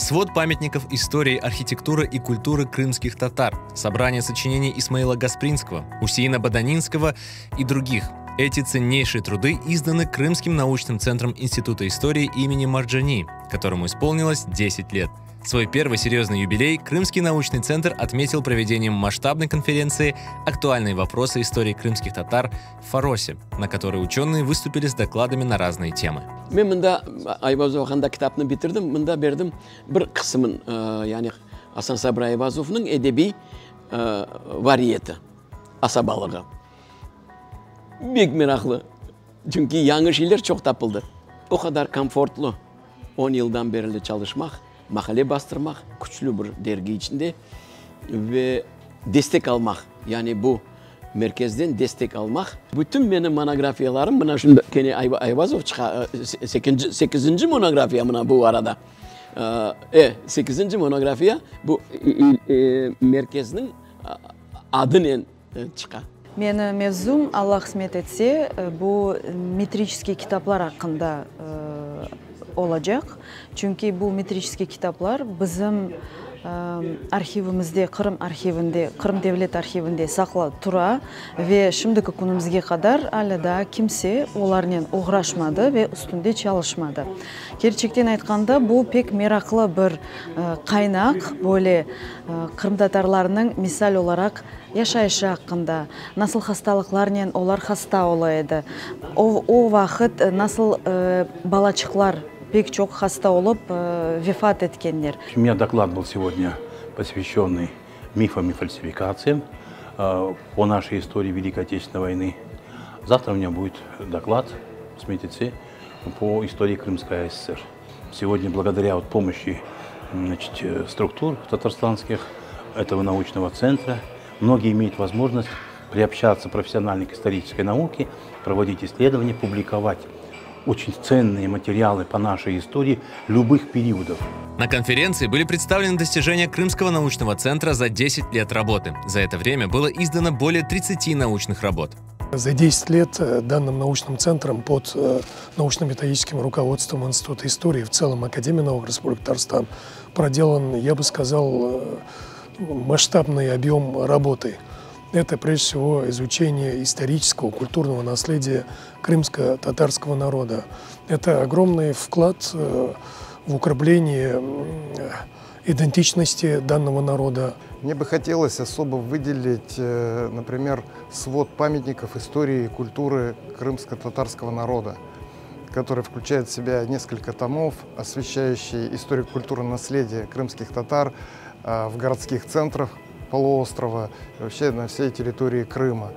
свод памятников истории, архитектуры и культуры крымских татар, собрание сочинений Исмаила Гаспринского, Усейна Баданинского и других. Эти ценнейшие труды изданы Крымским научным центром Института истории имени Марджани, которому исполнилось 10 лет. Свой первый серьезный юбилей Крымский научный центр отметил проведением масштабной конференции «Актуальные вопросы истории крымских татар» в Фаросе, на которой ученые выступили с докладами на разные темы. Мен мында Айбазов ханда китапны битердим, мында бердим бир кысымын, яни Асан Сабыр Айбазовның эдеби вариеты асабалыгы. Бек мираклы. Чөнки яңа шейлер çok тапылды. O kadar комфортлы 10 yıldan beri çalışmak, makale bastırmak, güçlü bir dergi içinde ve destek almak. Yani bu merkezden destek almak. Bütün benim monografiyalarım, buna şimdi Kene Ayvazov 8. monografiya buna bu arada. 8. monografiya bu merkezin adının çıkan. Meni mevzum, Allah kısmet etse, bu metrический kitaplar hakkında olacak. Çünkü bu metrический kitaplar bizim arxivimizde, Kırım Devlet Arxivinde saklı tura ve şimdiki günümüzge kadar hala da kimse onlarla uğraşmadı ve üstünde çalışmadı. Gerçekten aytqanda bu pek meraklı bir kaynak, böyle Kırım Tatarlarının misal olarak yaşayışı hakkında, nasıl hastalıklarla onlar hasta olaydı, o vakit nasıl balaçıklar pek çok hasta olup vefat etkenler. У меня доклад был сегодня посвященный мифам и фальсификациям по нашей истории Великой Отечественной войны. Завтра у меня будет доклад с МЕТИЦ по истории Крымской ССР. Сегодня благодаря помощи структур татарстанских, этого научного центра, многие имеют возможность приобщаться профессионально к исторической науке, проводить исследования, публиковать очень ценные материалы по нашей истории любых периодов. На конференции были представлены достижения Крымского научного центра за 10 лет работы. За это время было издано более 30 научных работ. За 10 лет данным научным центром под научно-методическим руководством Института истории, в целом Академии наук Республики Татарстан, проделан, я бы сказал, масштабный объем работы. Это, прежде всего, изучение исторического, культурного наследия крымско-татарского народа. Это огромный вклад в укрепление идентичности данного народа. Мне бы хотелось особо выделить, например, свод памятников истории и культуры крымско-татарского народа, который включает в себя несколько томов, освещающие историю культурного наследия крымских татар в городских центрах полуострова, вообще на всей территории Крыма.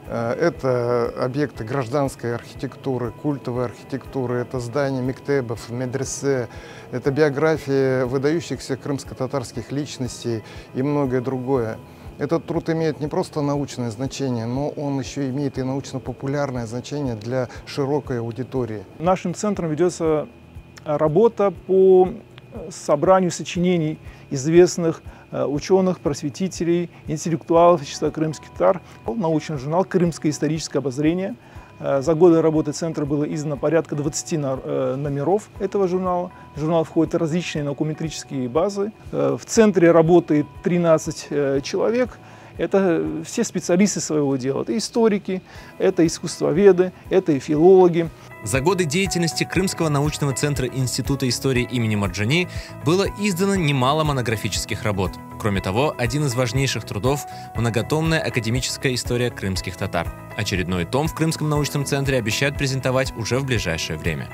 Это объекты гражданской архитектуры, культовой архитектуры, это здания мектебов, медресе, это биографии выдающихся крымско-татарских личностей и многое другое. Этот труд имеет не просто научное значение, но он еще имеет и научно-популярное значение для широкой аудитории. Нашим центром ведется работа по собранию сочинений известных ученых, просветителей, интеллектуалов числа крымских татар. Научный журнал «Крымское историческое обозрение». За годы работы центра было издано порядка 20 номеров этого журнала. В журнал входят различные наукометрические базы. В центре работает 13 человек. Это все специалисты своего дела. Это историки, это искусствоведы, это и филологи. За годы деятельности Крымского научного центра Института истории имени Марджани было издано немало монографических работ. Кроме того, один из важнейших трудов – многотомная академическая история крымских татар. Очередной том в Крымском научном центре обещают презентовать уже в ближайшее время.